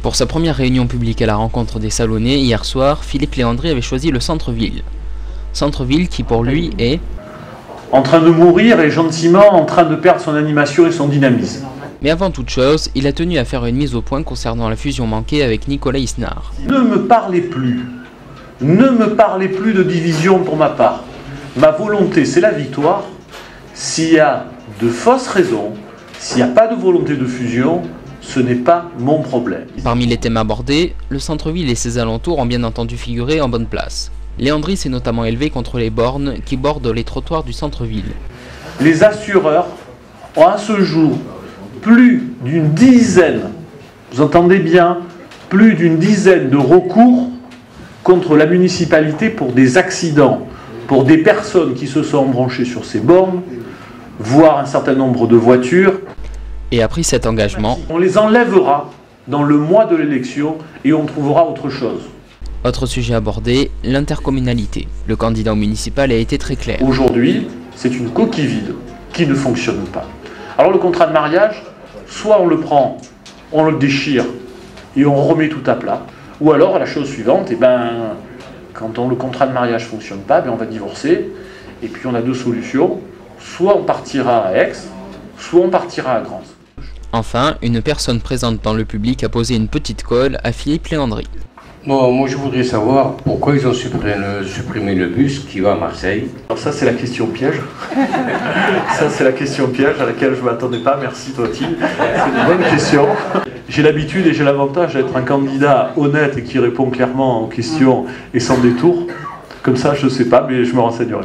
Pour sa première réunion publique à la rencontre des Salonnais, hier soir, Philippe Léandri avait choisi le centre-ville. Centre-ville qui pour lui est en train de mourir et gentiment en train de perdre son animation et son dynamisme. Mais avant toute chose, il a tenu à faire une mise au point concernant la fusion manquée avec Nicolas Isnard. Ne me parlez plus de division pour ma part. Ma volonté, c'est la victoire. S'il y a de fausses raisons, s'il n'y a pas de volonté de fusion, ce n'est pas mon problème. Parmi les thèmes abordés, le centre-ville et ses alentours ont bien entendu figuré en bonne place. Léandri s'est notamment élevé contre les bornes qui bordent les trottoirs du centre-ville. Les assureurs ont à ce jour plus d'une dizaine, vous entendez bien, plus d'une dizaine de recours contre la municipalité pour des accidents, pour des personnes qui se sont embranchées sur ces bornes, voire un certain nombre de voitures. Et a pris cet engagement. On les enlèvera dans le mois de l'élection et on trouvera autre chose. Autre sujet abordé, l'intercommunalité. Le candidat au municipal a été très clair. Aujourd'hui, c'est une coquille vide qui ne fonctionne pas. Alors le contrat de mariage, soit on le prend, on le déchire et on remet tout à plat, ou alors la chose suivante, quand le contrat de mariage ne fonctionne pas, on va divorcer, et puis on a deux solutions, soit on partira à Aix, soit on partira à Grans. Enfin, une personne présente dans le public a posé une petite colle à Philippe Léandri. Bon, moi je voudrais savoir pourquoi ils ont supprimé le bus qui va à Marseille. Alors ça c'est la question piège. Ça c'est la question piège à laquelle je ne m'attendais pas, merci Totti. C'est une bonne question. J'ai l'habitude et j'ai l'avantage d'être un candidat honnête et qui répond clairement aux questions et sans détour. Comme ça je ne sais pas, mais je me renseignerai.